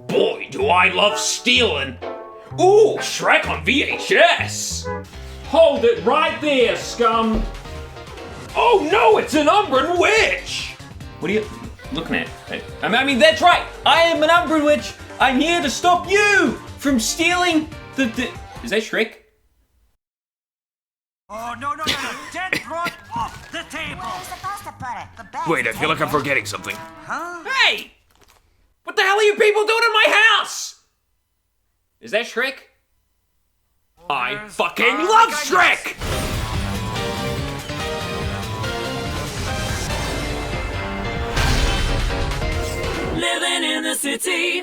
Boy, do I love stealing. Ooh, Shrek on VHS. Hold it right there, scum. Oh no, it's an Umbran witch. What are you looking at? I mean, that's right. I am an Umbran witch. I'm here to stop you from stealing the... Is that Shrek? Oh, no. Dead brought off the table. Where are you supposed to put it? The bed. Wait, I feel like I'm forgetting something. Huh? Hey! What the hell are you people doing in my house? Is that Shrek? I fucking love Shrek! Living in the city.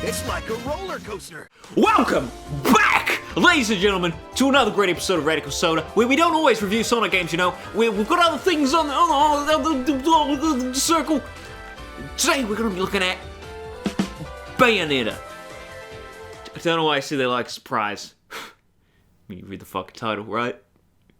It's like a roller coaster. Welcome back, ladies and gentlemen, to another great episode of RadicalSoda, where we don't always review Sonic games, you know. We've got other things on the circle. Today we're going to be looking at Bayonetta. I don't know why I say that like a surprise. You read the fucking title, right?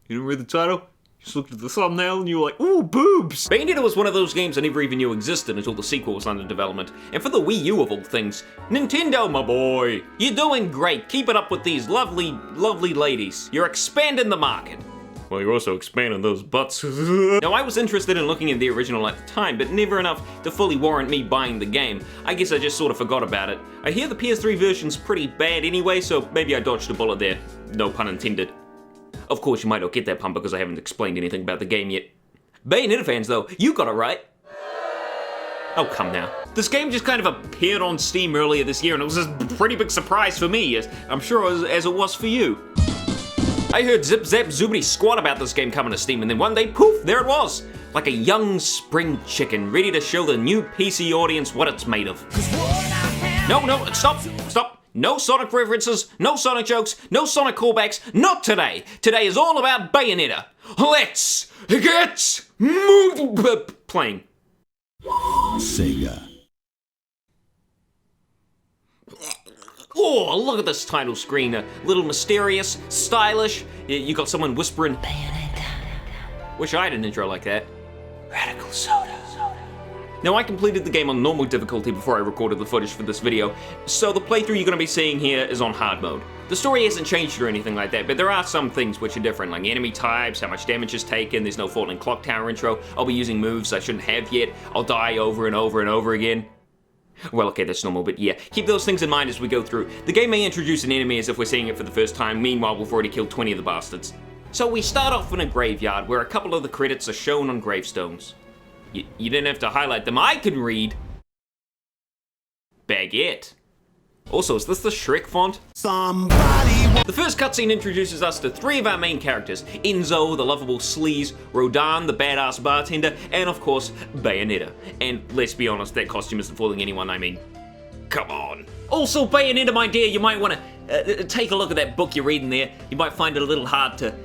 You didn't read the title? You just looked at the thumbnail and you were like, ooh, boobs! Bayonetta was one of those games I never even knew existed until the sequel was under development. And for the Wii U of all things, Nintendo, my boy, you're doing great. Keep it up with these lovely, lovely ladies. You're expanding the market. Well, you're also expanding those butts. Now, I was interested in looking at the original at the time, but never enough to fully warrant me buying the game. I guess I just sort of forgot about it. I hear the PS3 version's pretty bad anyway, so maybe I dodged a bullet there. No pun intended. Of course, you might not get that pun because I haven't explained anything about the game yet. Bayonetta fans, though, you got it right. Oh, come now. This game just kind of appeared on Steam earlier this year, and it was a pretty big surprise for me, as I'm sure as it was for you. I heard zip zap zoobity squat about this game coming to Steam, and then one day, poof, there it was. Like a young spring chicken, ready to show the new PC audience what it's made of. No, stop. No Sonic references, no Sonic jokes, no Sonic callbacks, not today. Today is all about Bayonetta. Let's get playing. Sega. Oh, look at this title screen. A little mysterious, stylish. You got someone whispering, Bayonetta. Wish I had an intro like that. RadicalSoda. Now, I completed the game on normal difficulty before I recorded the footage for this video, so the playthrough you're going to be seeing here is on hard mode. The story hasn't changed or anything like that, but there are some things which are different, like enemy types, how much damage is taken, there's no falling clock tower intro, I'll be using moves I shouldn't have yet, I'll die over and over and over again. Well, okay, that's normal, but yeah, keep those things in mind as we go through. The game may introduce an enemy as if we're seeing it for the first time, meanwhile we've already killed 20 of the bastards. So we start off in a graveyard where a couple of the credits are shown on gravestones. You didn't have to highlight them, I can read. Baguette. Also, is this the Shrek font? The first cutscene introduces us to three of our main characters. Enzo, the lovable sleaze, Rodan, the badass bartender, and of course, Bayonetta. And let's be honest, that costume isn't fooling anyone, I mean, come on. Also, Bayonetta, my dear, you might want to take a look at that book you're reading there. You might find it a little hard to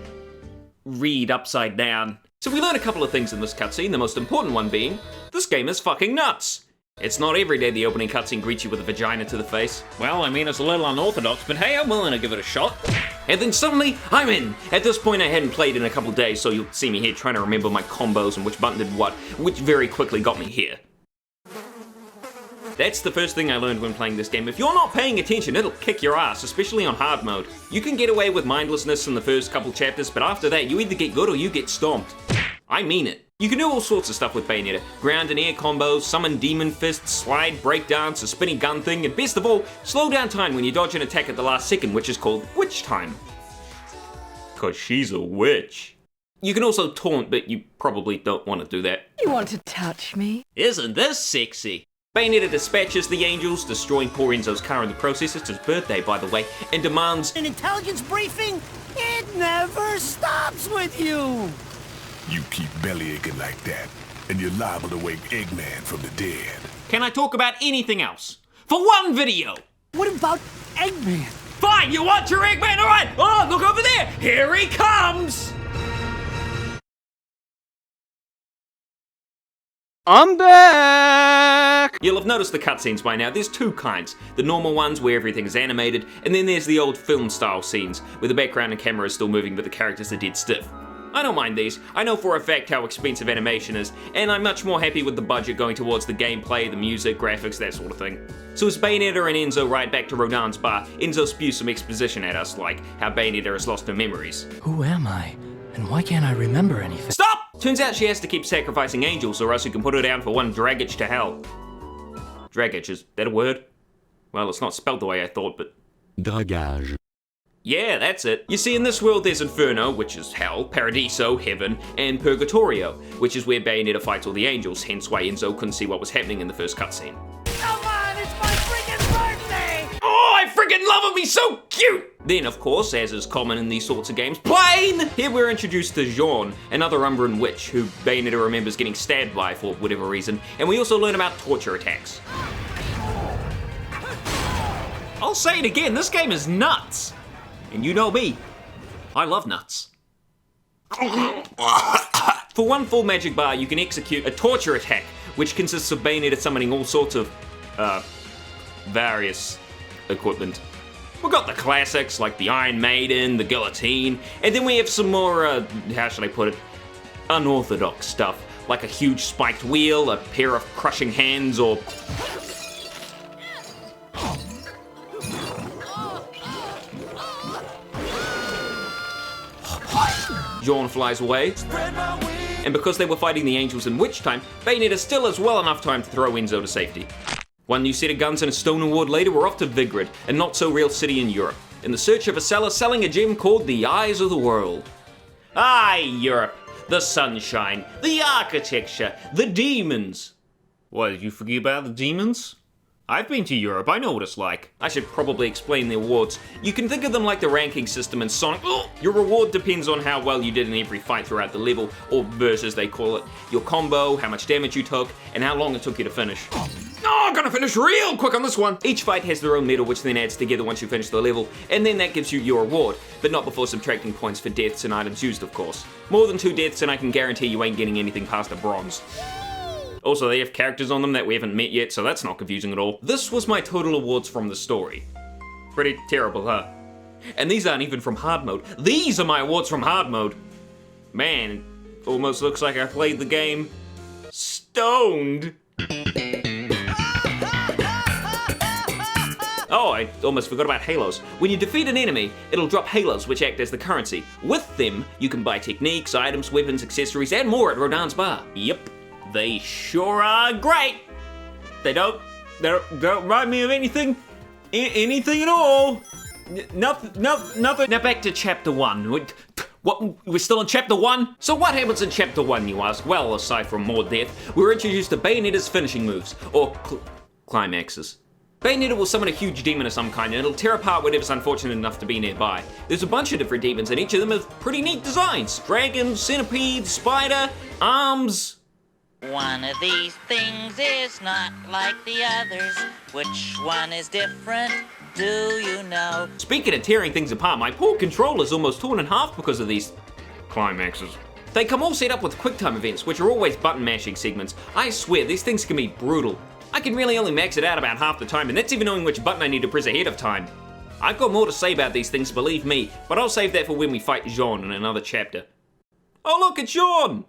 read upside down. So we learn a couple of things in this cutscene, the most important one being, this game is fucking nuts. It's not every day the opening cutscene greets you with a vagina to the face. Well, I mean, it's a little unorthodox, but hey, I'm willing to give it a shot. And then suddenly, I'm in. At this point, I hadn't played in a couple days, so you'll see me here trying to remember my combos and which button did what, which very quickly got me here. That's the first thing I learned when playing this game. If you're not paying attention, it'll kick your ass, especially on hard mode. You can get away with mindlessness in the first couple chapters, but after that, you either get good or you get stomped. I mean it. You can do all sorts of stuff with Bayonetta. Ground and air combos, summon demon fists, slide, breakdance, a spinning gun thing, and best of all, slow down time when you dodge an attack at the last second, which is called witch time. 'Cause she's a witch. You can also taunt, but you probably don't want to do that. You want to touch me? Isn't this sexy? Bayonetta dispatches the angels, destroying poor Enzo's car in the process. It's his birthday, by the way, and demands An intelligence briefing? It never stops with you. You keep belly aching like that, and you're liable to wake Eggman from the dead. Can I talk about anything else? For one video! What about Eggman? Fine, you want your Eggman? Alright! Oh, look over there! Here he comes! I'm back! You'll have noticed the cutscenes by now. There's two kinds. The normal ones where everything is animated, and then there's the old film style scenes where the background and camera is still moving but the characters are dead stiff. I don't mind these. I know for a fact how expensive animation is, and I'm much more happy with the budget going towards the gameplay, the music, graphics, that sort of thing. So as Bayonetta and Enzo ride back to Rodin's bar, Enzo spews some exposition at us, like how Bayonetta has lost her memories. Who am I? And why can't I remember anything? Stop! Turns out she has to keep sacrificing angels or else you can put her down for one dragage to hell. Dragage, is that a word? Well, it's not spelled the way I thought, but... Dragage. Yeah, that's it. You see, in this world there's Inferno, which is hell, Paradiso, heaven, and Purgatorio, which is where Bayonetta fights all the angels, hence why Enzo couldn't see what was happening in the first cutscene. Come on, it's my freaking birthday! Oh, I freaking love him, he's so cute! Then, of course, as is common in these sorts of games, plane! Here we're introduced to Jeanne, another Umbran witch who Bayonetta remembers getting stabbed by for whatever reason, and we also learn about torture attacks. I'll say it again, this game is nuts! And you know me, I love nuts. For one full magic bar, you can execute a torture attack, which consists of Bayonetta summoning all sorts of, various equipment. We've got the classics, like the Iron Maiden, the guillotine, and then we have some more, how should I put it, unorthodox stuff, like a huge spiked wheel, a pair of crushing hands, or... Jeanne flies away, and because they were fighting the angels in witch time, Bayonetta still has well enough time to throw Enzo to safety. One new set of guns and a stone award later, we're off to Vigrid, a not-so-real city in Europe, in the search of a seller selling a gem called the Eyes of the World. Aye, Europe, the sunshine, the architecture, the demons. What, did you forget about the demons? I've been to Europe, I know what it's like. I should probably explain the awards. You can think of them like the ranking system in Sonic. Your reward depends on how well you did in every fight throughout the level, or verse as they call it, your combo, how much damage you took, and how long it took you to finish. Oh, I'm gonna finish real quick on this one! Each fight has their own medal which then adds together once you finish the level, and then that gives you your reward, but not before subtracting points for deaths and items used, of course. More than 2 deaths and I can guarantee you ain't getting anything past a bronze. Also, they have characters on them that we haven't met yet, so that's not confusing at all. This was my total awards from the story. Pretty terrible, huh? And these aren't even from hard mode. These are my awards from hard mode. Man, it almost looks like I played the game stoned. Oh, I almost forgot about halos. When you defeat an enemy, it'll drop halos, which act as the currency. With them, you can buy techniques, items, weapons, accessories, and more at Rodin's bar. Yep. They sure are great. They don't remind me of anything at all. Nothing. Now back to chapter 1. What? We're still in chapter 1? So what happens in chapter 1, you ask? Well, aside from more death, we're introduced to Bayonetta's finishing moves, or climaxes. Bayonetta will summon a huge demon of some kind and it'll tear apart whatever's unfortunate enough to be nearby. There's a bunch of different demons and each of them have pretty neat designs. Dragon, centipede, spider, arms. One of these things is not like the others. Which one is different? Do you know? Speaking of tearing things apart, my poor controller's almost torn in half because of these climaxes. They come all set up with QuickTime events, which are always button mashing segments. I swear, these things can be brutal. I can really only max it out about half the time, and that's even knowing which button I need to press ahead of time. I've got more to say about these things, believe me, but I'll save that for when we fight Jeanne in another chapter. Oh look, it's Jeanne!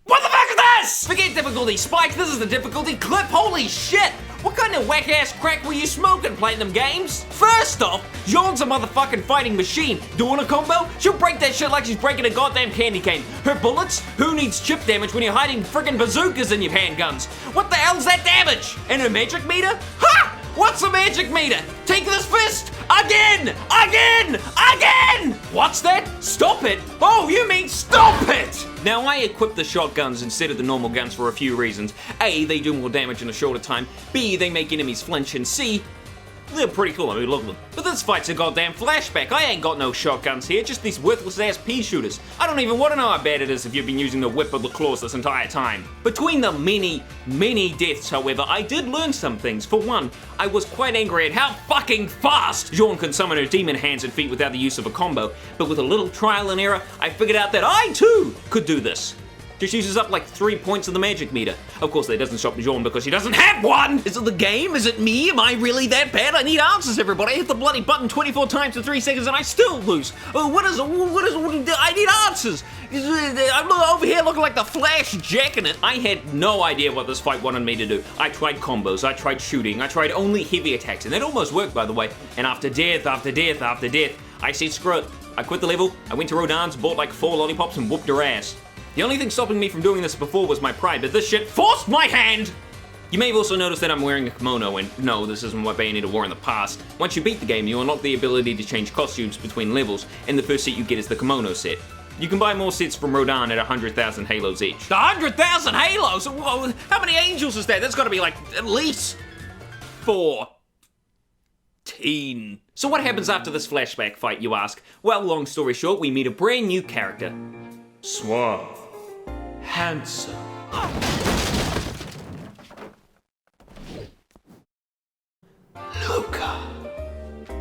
What the fuck is this? Forget difficulty, Spike, this is the difficulty clip, holy shit! What kind of whack-ass crack were you smoking playing them games? First off, Jeanne's a motherfucking fighting machine. Doing a combo? She'll break that shit like she's breaking a goddamn candy cane. Her bullets? Who needs chip damage when you're hiding friggin' bazookas in your handguns? What the hell's that damage? And her magic meter? Ha! What's a magic meter? Take this fist! Again! Again! Again! What's that? Stop it! Oh, you mean stop it! Now, I equip the shotguns instead of the normal guns for a few reasons. A, they do more damage in a shorter time. B, they make enemies flinch. And C, they're pretty cool, I mean, look at them. But this fight's a goddamn flashback. I ain't got no shotguns here, just these worthless-ass pea shooters. I don't even want to know how bad it is if you've been using the whip or the claws this entire time. Between the many deaths, however, I did learn some things. For one, I was quite angry at how fucking fast Jeanne can summon her demon hands and feet without the use of a combo. But with a little trial and error, I figured out that I, too, could do this. just uses up like 3 points of the magic meter. Of course, that doesn't stop Jeanne because she doesn't have one! Is it the game? Is it me? Am I really that bad? I need answers, everybody. I hit the bloody button 24 times in 3 seconds and I still lose. What is it? I need answers! I'm over here looking like the Flash jacking it. I had no idea what this fight wanted me to do. I tried combos, I tried shooting, I tried only heavy attacks, and that almost worked, by the way. And after death, after death, after death, I said screw it. I quit the level, I went to Rodan's, bought like 4 lollipops and whooped her ass. The only thing stopping me from doing this before was my pride, but this shit forced my hand! You may have also noticed that I'm wearing a kimono, and no, this isn't what Bayonetta wore in the past. Once you beat the game, you unlock the ability to change costumes between levels, and the first set you get is the kimono set. You can buy more sets from Rodan at 100,000 halos each. 100,000 halos? Whoa, how many angels is that? That's gotta be like at least 14. So what happens after this flashback fight, you ask? Well, long story short, we meet a brand new character. Suave. Handsome. Luca.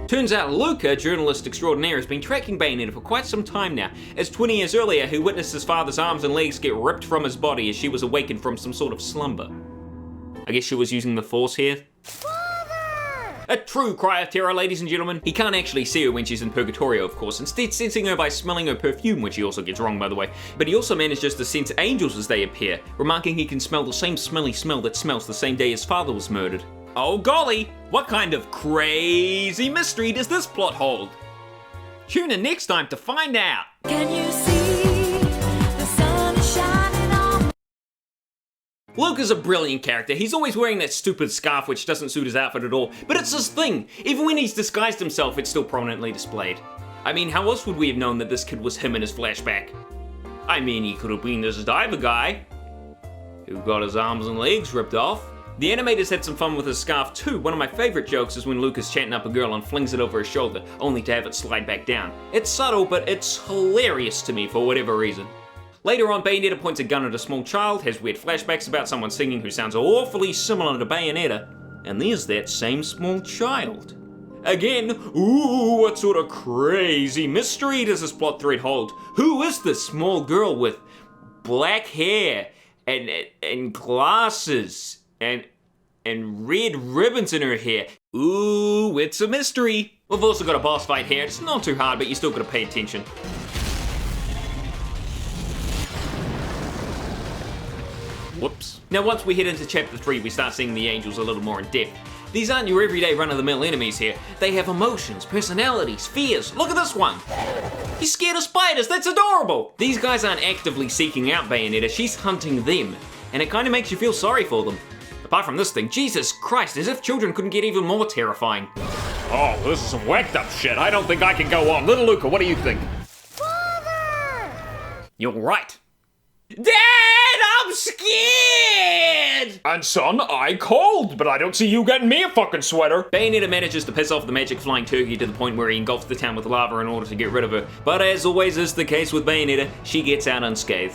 Turns out Luca, journalist extraordinaire, has been tracking Bayonetta for quite some time now, as 20 years earlier he witnessed his father's arms and legs get ripped from his body as she was awakened from some sort of slumber. I guess she was using the Force here? A true cry of terror, ladies and gentlemen. He can't actually see her when she's in Purgatorio, of course, instead sensing her by smelling her perfume, which he also gets wrong, by the way. But he also manages to sense angels as they appear, remarking he can smell the same smelly smell that smells the same day his father was murdered. Oh golly, what kind of crazy mystery does this plot hold? Tune in next time to find out. Can you see the sun is shining on? Luca's a brilliant character. He's always wearing that stupid scarf which doesn't suit his outfit at all, but it's his thing. Even when he's disguised himself, it's still prominently displayed. I mean, how else would we have known that this kid was him in his flashback? I mean, he could have been this diver guy who got his arms and legs ripped off. The animators had some fun with his scarf too. One of my favorite jokes is when Luca's chatting up a girl and flings it over his shoulder, only to have it slide back down. It's subtle, but it's hilarious to me for whatever reason. Later on, Bayonetta points a gun at a small child, has weird flashbacks about someone singing who sounds awfully similar to Bayonetta, and there's that same small child. Again, ooh, what sort of crazy mystery does this plot thread hold? Who is this small girl with black hair and glasses and red ribbons in her hair? Ooh, it's a mystery. We've also got a boss fight here. It's not too hard, but you still gotta pay attention. Whoops. Now once we head into chapter 3, we start seeing the angels a little more in depth. These aren't your everyday run-of-the-mill enemies here. They have emotions, personalities, fears. Look at this one. He's scared of spiders, that's adorable. These guys aren't actively seeking out Bayonetta, she's hunting them. And it kind of makes you feel sorry for them. Apart from this thing, Jesus Christ, as if children couldn't get even more terrifying. Oh, this is some whacked up shit. I don't think I can go on. Little Luca, what do you think? Father! You're right. Dad, I'm scared! And son, I called, but I don't see you getting me a fucking sweater. Bayonetta manages to piss off the magic flying turkey to the point where he engulfs the town with lava in order to get rid of her. But as always is the case with Bayonetta, she gets out unscathed.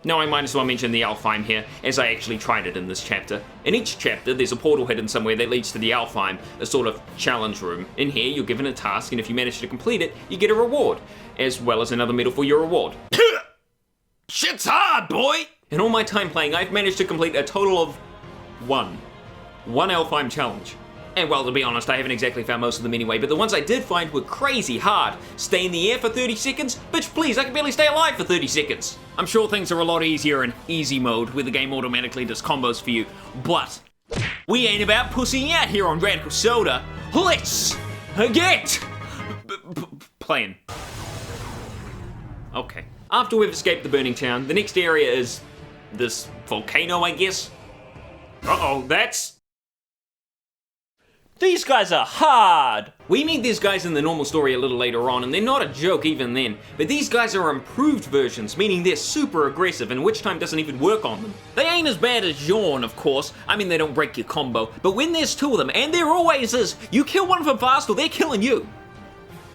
Now I might as well mention the Alfheim here, as I actually tried it in this chapter. In each chapter, there's a portal hidden somewhere that leads to the Alfheim, a sort of challenge room. In here, you're given a task, and if you manage to complete it, you get a reward, as well as another medal for your reward. Shit's hard, boy! In all my time playing, I've managed to complete a total of one Alfheim challenge. And well, to be honest, I haven't exactly found most of them anyway, but the ones I did find were crazy hard. Stay in the air for 30 seconds? Bitch, please, I can barely stay alive for 30 seconds. I'm sure things are a lot easier in easy mode, where the game automatically does combos for you, but we ain't about pussying out here on RadicalSoda. Let's get playing. Okay. After we've escaped the burning town, the next area is this volcano, I guess? Uh-oh, that's... These guys are hard! We meet these guys in the normal story a little later on, and they're not a joke even then, but these guys are improved versions, meaning they're super aggressive, and witch time doesn't even work on them. They ain't as bad as Jeanne, of course. I mean, they don't break your combo, but when there's two of them, and there always is, you kill one of them fast or they're killing you.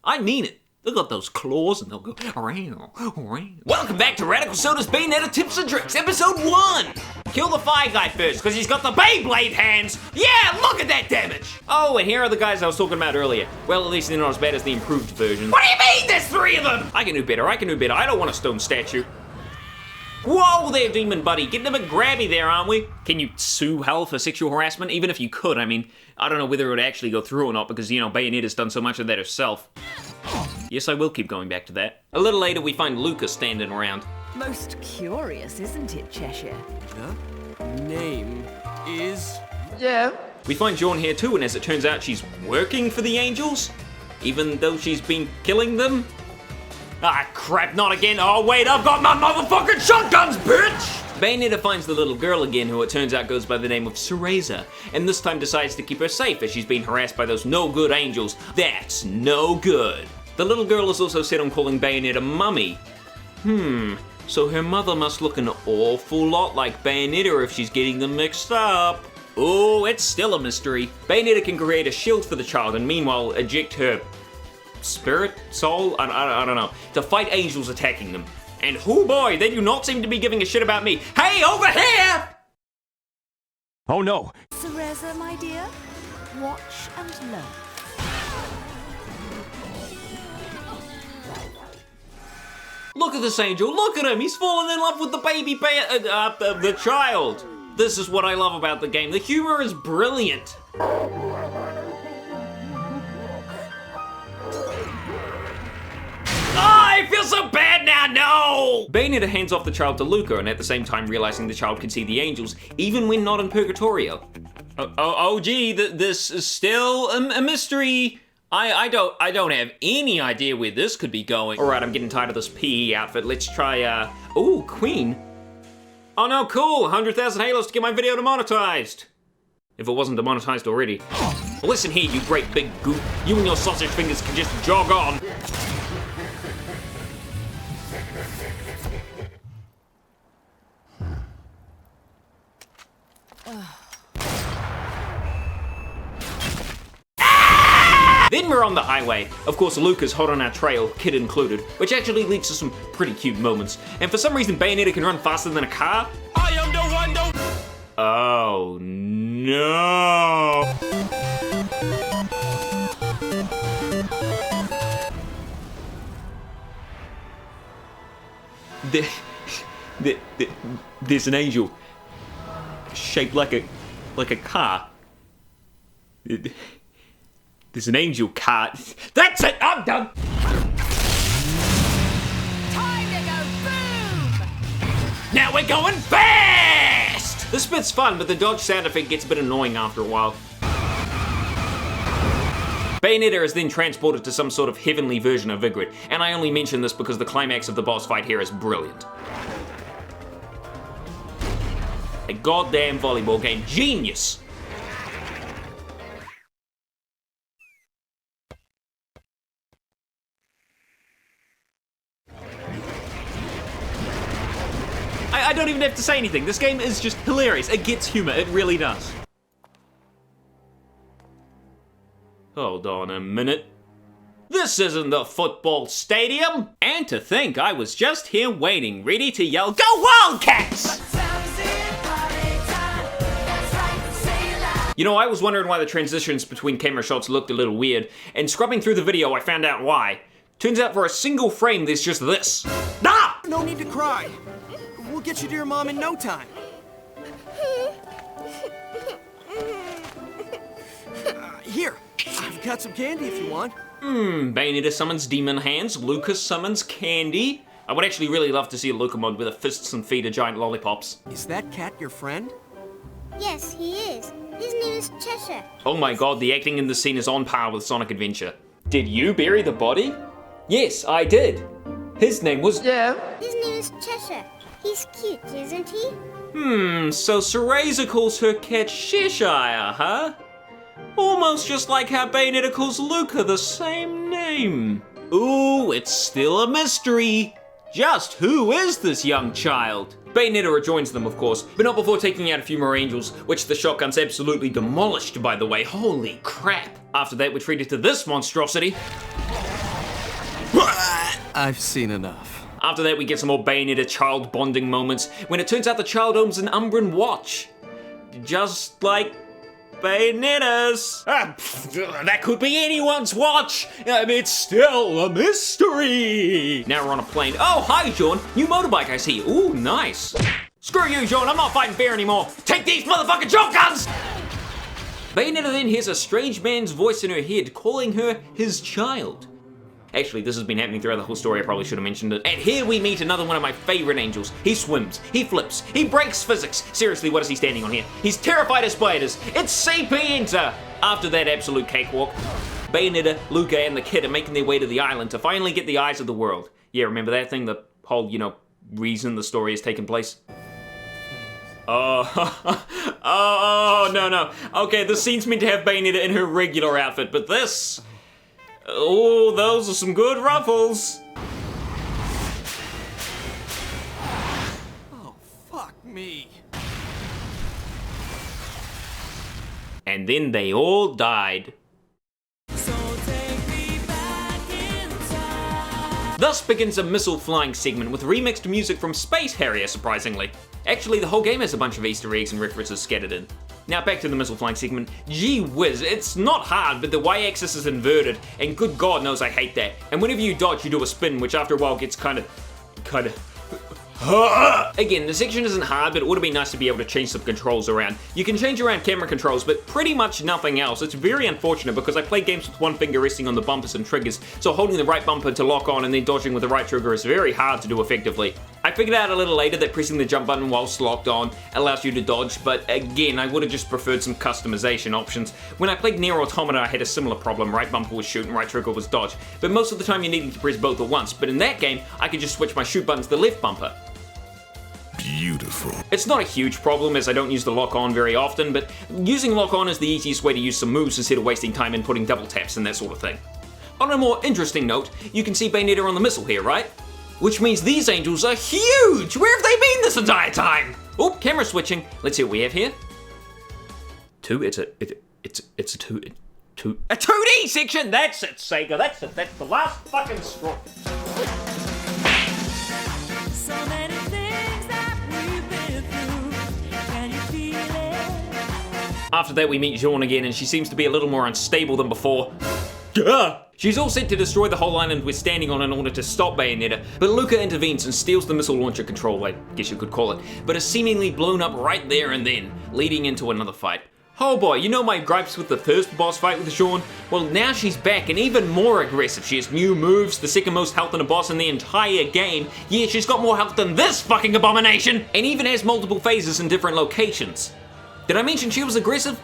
I mean it. They've got those claws and they'll go around, around. Welcome back to RadicalSoda's Bayonetta Tips and Tricks, episode 1! Kill the fire guy first, because he's got the Beyblade hands! Yeah, look at that damage! Oh, and here are the guys I was talking about earlier. Well, at least they're not as bad as the improved version. What do you mean there's 3 of them? I can do better, I can do better. I don't want a stone statue. Whoa there, demon buddy. Getting a bit grabby there, aren't we? Can you sue Hell for sexual harassment? Even if you could, I mean, I don't know whether it would actually go through or not because, you know, Bayonetta's done so much of that herself. Yes, I will keep going back to that. A little later, we find Luca standing around. Most curious, isn't it, Cheshire? The name is... We find Jeanne here too, and as it turns out, she's working for the Angels, even though she's been killing them. Ah, crap, not again. Oh, wait, I've got my motherfucking shotguns, bitch! Bayonetta finds the little girl again, who it turns out goes by the name of Cereza, and this time decides to keep her safe as she's being harassed by those no-good angels. That's no good. The little girl is also set on calling Bayonetta Mummy. So her mother must look an awful lot like Bayonetta if she's getting them mixed up. Oh, it's still a mystery. Bayonetta can create a shield for the child and meanwhile eject her spirit, soul, I don't know, to fight angels attacking them. And oh boy, they do not seem to be giving a shit about me. Hey, over here! Oh no! Cereza, my dear, watch and learn. Look at this angel, look at him! He's fallen in love with the the child! This is what I love about the game. The humor is brilliant. I feel so bad now, no! Bayonetta hands off the child to Luca, and at the same time realizing the child can see the angels, even when not in Purgatorio. Oh gee, this is still a mystery. I don't have any idea where this could be going. Alright, I'm getting tired of this PE outfit. Let's try, ooh, Queen. Oh no, cool, 100,000 halos to get my video demonetized. If it wasn't demonetized already. Listen here, you great big goop. You and your sausage fingers can just jog on. Then we're on the highway. Of course, Luca's hot on our trail, kid included, which actually leads to some pretty cute moments. And for some reason, Bayonetta can run faster than a car. I am the one, Oh, no. There's an angel shaped like a car. There's an angel car. That's it, I'm done. Time to go boom! Now we're going fast! This bit's fun, but the dodge sound effect gets a bit annoying after a while. Bayonetta is then transported to some sort of heavenly version of Vigrid, and I only mention this because the climax of the boss fight here is brilliant. A goddamn volleyball game, genius! I don't even have to say anything. This game is just hilarious. It gets humor. It really does. Hold on a minute. This isn't the football stadium. And to think I was just here waiting, ready to yell, "Go Wildcats!" You know, I was wondering why the transitions between camera shots looked a little weird, and scrubbing through the video, I found out why. Turns out for a single frame, there's just this. Ah! No need to cry. We'll get you to your mom in no time. Here, I've got some candy if you want. Bayonetta summons demon hands, Luca summons candy. I would actually really love to see a Luca mod with a fists and feet of giant lollipops. Is that cat your friend? Yes, he is. His name is Cheshire. Oh my god, the acting in this scene is on par with Sonic Adventure. Did you bury the body? Yes, I did. His name was... His name is Cheshire. He's cute, isn't he? So Cereza calls her cat Cheshire, huh? Almost just like how Bayonetta calls Luca the same name. Ooh, it's still a mystery. Just who is this young child? Bayonetta rejoins them, of course, but not before taking out a few more angels, which the shotgun's absolutely demolished, by the way. Holy crap. After that, we're treated to this monstrosity. I've seen enough. After that, we get some more Bayonetta child bonding moments when it turns out the child owns an Umbran watch. Just like Bayonetta's. That could be anyone's watch. It's still a mystery. Now we're on a plane. Oh, hi, Jeanne. New motorbike I see. Ooh, nice. Screw you, Jeanne. I'm not fighting fair anymore. Take these motherfucking shotguns! Bayonetta then hears a strange man's voice in her head calling her his child. Actually, this has been happening throughout the whole story. I probably should have mentioned it. And here we meet another one of my favorite angels. He swims, he flips, he breaks physics. Seriously, what is he standing on here? He's terrified of spiders. It's Sapienta! After that absolute cakewalk, Bayonetta, Luca, and the kid are making their way to the island to finally get the eyes of the world. Yeah, remember that thing? The whole, reason the story is taking place? Oh, no. Okay, this scene's meant to have Bayonetta in her regular outfit, but this... Oh, those are some good ruffles. Oh, fuck me. And then they all died. Thus begins a missile flying segment with remixed music from Space Harrier, surprisingly. Actually, the whole game has a bunch of Easter eggs and references scattered in. Now back to the missile flying segment. Gee whiz, it's not hard, but the y-axis is inverted, and good God knows I hate that. And whenever you dodge, you do a spin, which after a while gets kind of... Again, the section isn't hard, but it would have been nice to be able to change some controls around. You can change around camera controls, but pretty much nothing else. It's very unfortunate because I play games with one finger resting on the bumpers and triggers, so holding the right bumper to lock on and then dodging with the right trigger is very hard to do effectively. I figured out a little later that pressing the jump button whilst locked on allows you to dodge, but again, I would have just preferred some customization options. When I played Nier Automata, I had a similar problem. Right bumper was shoot and right trigger was dodge, but most of the time you're needing to press both at once. But in that game, I could just switch my shoot button to the left bumper. Beautiful. It's not a huge problem as I don't use the lock-on very often, but using lock-on is the easiest way to use some moves instead of wasting time inputting double taps and that sort of thing. On a more interesting note, you can see Bayonetta on the missile here, right? Which means these angels are huge! Where have they been this entire time? Oh, camera switching. Let's see what we have here. It's a 2D section! That's it, Sega, that's it. That's the last fucking straw. So many things that we've been through. Can you feel it? After that, we meet Jeanne again, and she seems to be a little more unstable than before. Gah! She's all set to destroy the whole island we're standing on in order to stop Bayonetta, but Luca intervenes and steals the missile launcher control, I guess you could call it, but is seemingly blown up right there and then, leading into another fight. Oh boy, you know my gripes with the first boss fight with Jeanne? Well, now she's back and even more aggressive. She has new moves, the second most health in a boss in the entire game. Yeah, she's got more health than this fucking abomination! And even has multiple phases in different locations. Did I mention she was aggressive?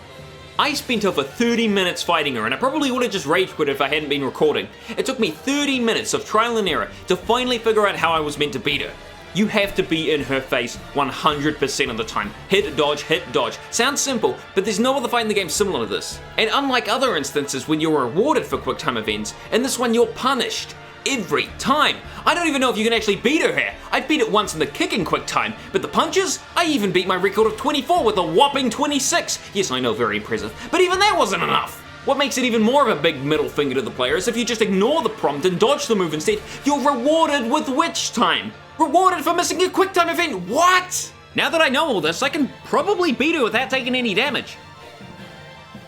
I spent over 30 minutes fighting her, and I probably would have just rage quit if I hadn't been recording. It took me 30 minutes of trial and error to finally figure out how I was meant to beat her. You have to be in her face 100% of the time. Hit, dodge, hit, dodge. Sounds simple, but there's no other fight in the game similar to this. And unlike other instances when you're rewarded for quick time events, in this one you're punished. Every time. I don't even know if you can actually beat her here. I beat it once in the kicking quick time, but the punches? I even beat my record of 24 with a whopping 26. Yes, I know, very impressive, but even that wasn't enough. What makes it even more of a big middle finger to the player is if you just ignore the prompt and dodge the move instead, you're rewarded with witch time. Rewarded for missing a quick time event, what? Now that I know all this, I can probably beat her without taking any damage.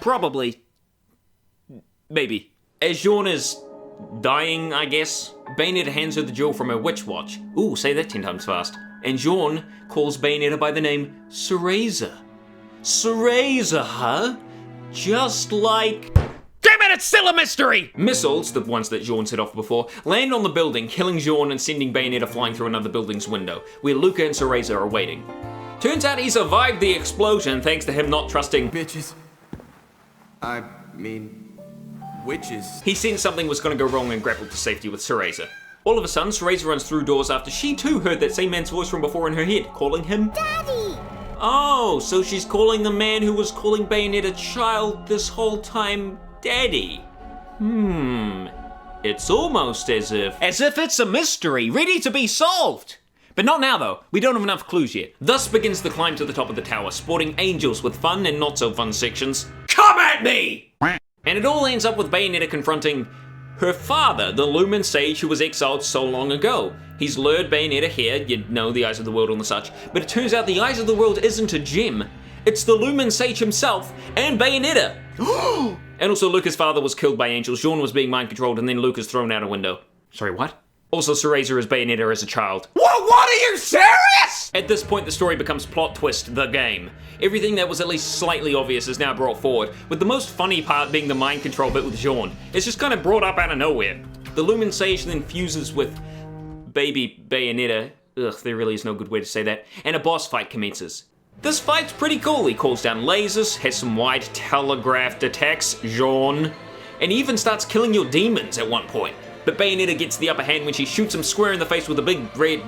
Probably. Maybe. As Jeanne is dying, I guess, Bayonetta hands her the jewel from her witch watch. Ooh, say that 10 times fast. And Jeanne calls Bayonetta by the name Cereza. Cereza, huh? Just like... Damn it, it's still a mystery! Missiles, the ones that Jeanne set off before, land on the building, killing Jeanne and sending Bayonetta flying through another building's window, where Luca and Cereza are waiting. Turns out he survived the explosion thanks to him not trusting... Bitches. I mean... witches. He sensed something was going to go wrong and grappled to safety with Cereza. All of a sudden, Cereza runs through doors after she too heard that same man's voice from before in her head, calling him Daddy! Oh, so she's calling the man who was calling Bayonetta child this whole time Daddy. It's almost as if it's a mystery, ready to be solved. But not now though, we don't have enough clues yet. Thus begins the climb to the top of the tower, sporting angels with fun and not so fun sections. Come at me! And it all ends up with Bayonetta confronting her father, the Lumen Sage who was exiled so long ago. He's lured Bayonetta here, you know, the Eyes of the World and the such, but it turns out the Eyes of the World isn't a gem. It's the Lumen Sage himself and Bayonetta. And also Luca's father was killed by angels, Jeanne was being mind controlled, and then Luca's thrown out a window. Sorry, what? Also, Cereza is Bayonetta as a child. What are you serious? At this point, the story becomes plot twist, the game. Everything that was at least slightly obvious is now brought forward, with the most funny part being the mind control bit with Jeanne. It's just kind of brought up out of nowhere. The Lumen Sage then fuses with baby Bayonetta. Ugh, there really is no good way to say that. And a boss fight commences. This fight's pretty cool. He calls down lasers, has some wide telegraphed attacks, Jeanne, and he even starts killing your demons at one point. But Bayonetta gets the upper hand when she shoots him square in the face with a big red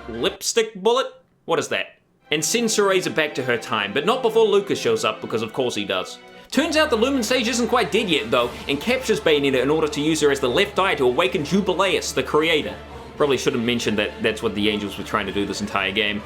lipstick bullet? What is that? And sends Cereza back to her time, but not before Luca shows up, because of course he does. Turns out the Lumen Sage isn't quite dead yet though, and captures Bayonetta in order to use her as the left eye to awaken Jubileus, the creator. Probably should have mentioned that that's what the angels were trying to do this entire game.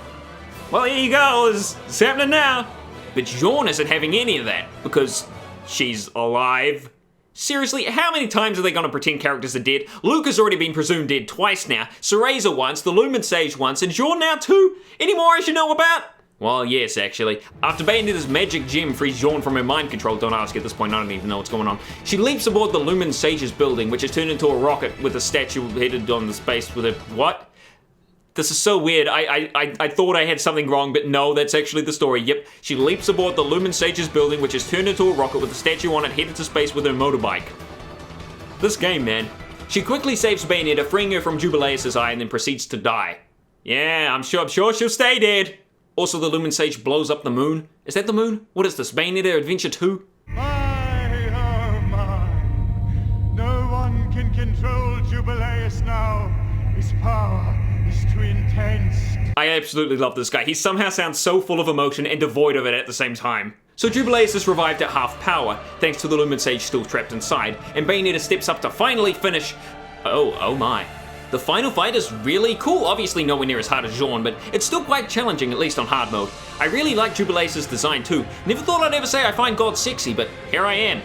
Well, here you go, it's happening now. But Jeanne isn't having any of that, because she's alive. Seriously, how many times are they gonna pretend characters are dead? Luca's already been presumed dead twice now, Cereza once, the Lumen Sage once, and Jeanne now too? Any more I should know about? Well, yes, actually. After Bayonetta's magic gem frees Jeanne from her mind control, don't ask at this point, I don't even know what's going on. She leaps aboard the Lumen Sage's building, which is turned into a rocket with a statue headed on the space with a, what? This is so weird. I thought I had something wrong, but no, that's actually the story. Yep, she leaps aboard the Lumen Sage's building, which is turned into a rocket with a statue on it headed to space with her motorbike. This game, man. She quickly saves Bayonetta, freeing her from Jubileus' eye, and then proceeds to die. Yeah, I'm sure she'll stay dead. Also, the Lumen Sage blows up the moon. Is that the moon? What is this, Bayonetta Adventure 2? My, oh my. No one can control Jubileus now. His power is too intense. I absolutely love this guy. He somehow sounds so full of emotion and devoid of it at the same time. So Jubileus is revived at half power, thanks to the Lumen Sage still trapped inside, and Bayonetta steps up to finally finish... Oh my. The final fight is really cool, obviously nowhere near as hard as Jeanne, but it's still quite challenging, at least on hard mode. I really like Jubileus' design too. Never thought I'd ever say I find God sexy, but here I am.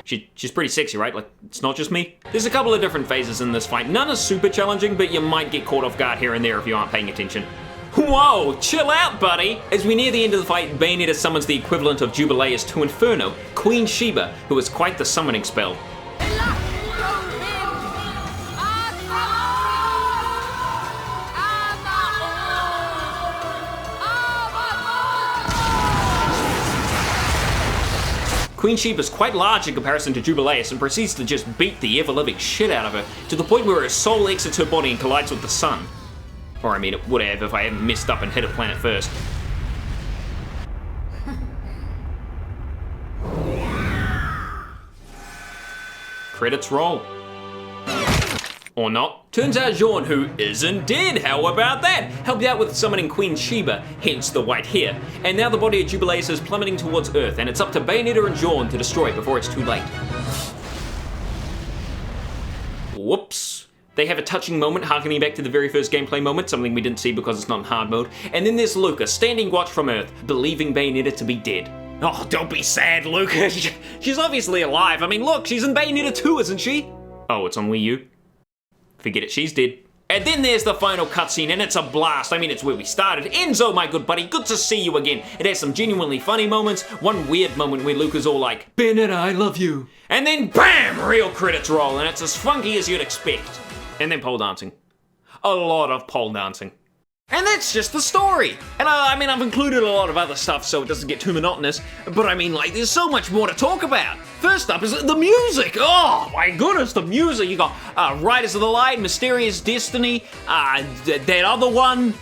She's pretty sexy, right? Like, it's not just me. There's a couple of different phases in this fight. None are super challenging, but you might get caught off guard here and there if you aren't paying attention. Whoa, chill out, buddy! As we near the end of the fight, Bayonetta summons the equivalent of Jubileus to Inferno, Queen Sheba, who has quite the summoning spell. Queen Sheba's quite large in comparison to Jubileus and proceeds to just beat the ever-living shit out of her, to the point where her soul exits her body and collides with the sun. Or I mean, it would have if I hadn't messed up and hit a planet first. Credits roll. Or not. Turns out Jeanne, who isn't dead, how about that? Helped out with summoning Queen Sheba, hence the white hair. And now the body of Jubileus is plummeting towards Earth, and it's up to Bayonetta and Jeanne to destroy it before it's too late. Whoops. They have a touching moment, harkening back to the very first gameplay moment, something we didn't see because it's not in hard mode. And then there's Luca, standing watch from Earth, believing Bayonetta to be dead. Oh, don't be sad, Luca. She's obviously alive. I mean, look, she's in Bayonetta 2, isn't she? Oh, it's on Wii U. Forget it, she's dead. And then there's the final cutscene, and it's a blast. I mean, it's where we started. Enzo, my good buddy, good to see you again. It has some genuinely funny moments, one weird moment where Luca's all like, Bayonetta, I love you. And then BAM! Real credits roll, and it's as funky as you'd expect. And then pole dancing. A lot of pole dancing. And that's just the story. And I mean, I've included a lot of other stuff so it doesn't get too monotonous, but I mean, like, there's so much more to talk about. First up is the music. Oh my goodness, the music. You got Riders of the Light, Mysterious Destiny, that other one,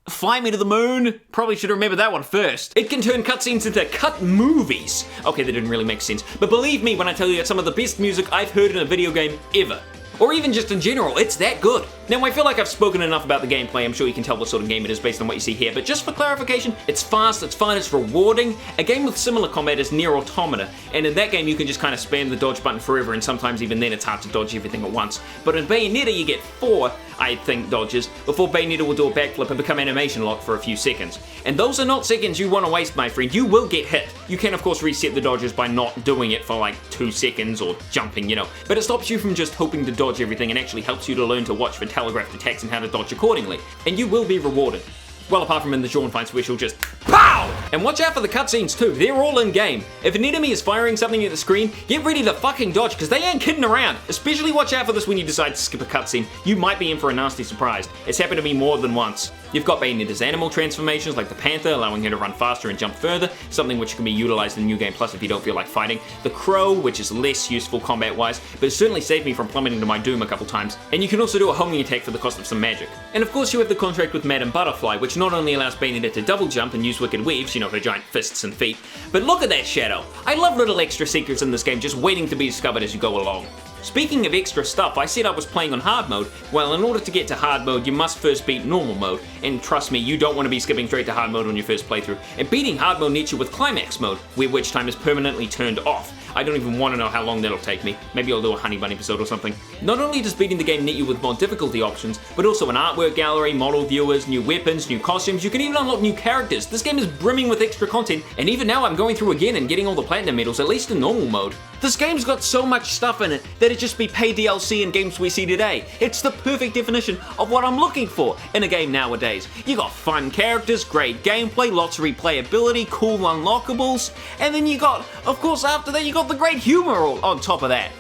Fly Me to the Moon. Probably should remember that one first. It can turn cutscenes into cut movies. Okay, that didn't really make sense, but believe me when I tell you it's some of the best music I've heard in a video game ever. or even just in general, it's that good. Now, I feel like I've spoken enough about the gameplay. I'm sure you can tell what sort of game it is based on what you see here, but just for clarification, it's fast, it's fun, it's rewarding. A game with similar combat is Nier Automata, and in that game you can just kind of spam the dodge button forever, and sometimes even then it's hard to dodge everything at once. But in Bayonetta you get 4, I think, dodges before Bayonetta will do a backflip and become animation lock for a few seconds. And those are not seconds you want to waste, my friend. You will get hit. You can of course reset the dodges by not doing it for like 2 seconds or jumping, you know, but it stops you from just hoping to dodge everything and actually helps you to learn to watch for telegraphed attacks and how to dodge accordingly. And you will be rewarded. Well, apart from in the Jeanne fight special, just POW! And watch out for the cutscenes too, they're all in game. If an enemy is firing something at the screen, get ready to fucking dodge, because they ain't kidding around. Especially watch out for this when you decide to skip a cutscene. You might be in for a nasty surprise. It's happened to me more than once. You've got Bayonetta's animal transformations like the panther, allowing her to run faster and jump further, something which can be utilized in New Game Plus if you don't feel like fighting. The crow, which is less useful combat-wise, but it certainly saved me from plummeting to my doom a couple times. And you can also do a homing attack for the cost of some magic. And of course you have the contract with Madame Butterfly, which not only allows Bayonetta to double jump and use wicked weaves, you know, her giant fists and feet, but look at that shadow. I love little extra secrets in this game just waiting to be discovered as you go along. Speaking of extra stuff, I said I was playing on hard mode. Well, in order to get to hard mode, you must first beat normal mode. And trust me, you don't want to be skipping straight to hard mode on your first playthrough. And beating hard mode nets you with climax mode, where witch time is permanently turned off. I don't even want to know how long that'll take me. Maybe I'll do a Honey Bun episode or something. Not only does beating the game net you with more difficulty options, but also an artwork gallery, model viewers, new weapons, new costumes. You can even unlock new characters. This game is brimming with extra content, and even now I'm going through again and getting all the platinum medals, at least in normal mode. This game's got so much stuff in it that it'd just be paid DLC in games we see today. It's the perfect definition of what I'm looking for in a game nowadays. You got fun characters, great gameplay, lots of replayability, cool unlockables, and then you got, of course after that, you got the great humor on top of that.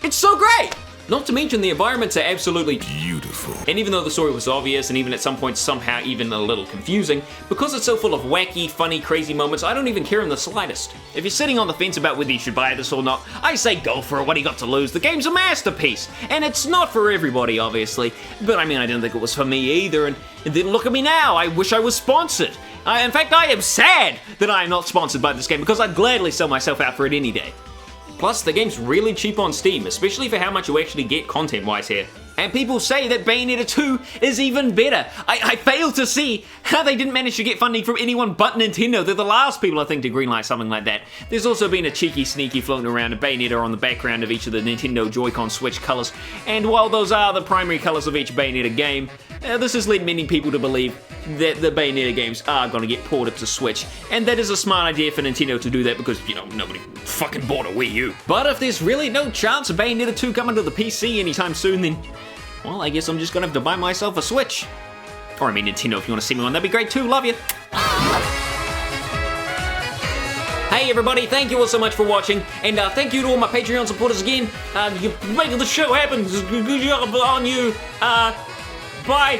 It's so great! Not to mention the environments are absolutely beautiful. And even though the story was obvious and even at some points somehow even a little confusing, because it's so full of wacky, funny, crazy moments, I don't even care in the slightest. If you're sitting on the fence about whether you should buy this or not, I say go for it, what do you got to lose? The game's a masterpiece! And it's not for everybody, obviously, but I mean, I didn't think it was for me either, and then look at me now, I wish I was sponsored. In fact, I am sad that I am not sponsored by this game because I'd gladly sell myself out for it any day. Plus, the game's really cheap on Steam, especially for how much you actually get content-wise here. And people say that Bayonetta 2 is even better. I fail to see how they didn't manage to get funding from anyone but Nintendo. They're the last people, I think, to greenlight something like that. There's also been a cheeky sneaky floating around of Bayonetta on the background of each of the Nintendo Joy-Con Switch colors. And while those are the primary colors of each Bayonetta game, this has led many people to believe that the Bayonetta games are going to get ported to Switch. And that is a smart idea for Nintendo to do that because, you know, nobody fucking bought a Wii U. But if there's really no chance of Bayonetta 2 coming to the PC anytime soon, then, well, I guess I'm just gonna have to buy myself a Switch. Or I mean Nintendo, if you want to see me one, that'd be great too, love you. Hey everybody, thank you all so much for watching, and thank you to all my Patreon supporters again. You're making the show happen. Good job on you. Bye.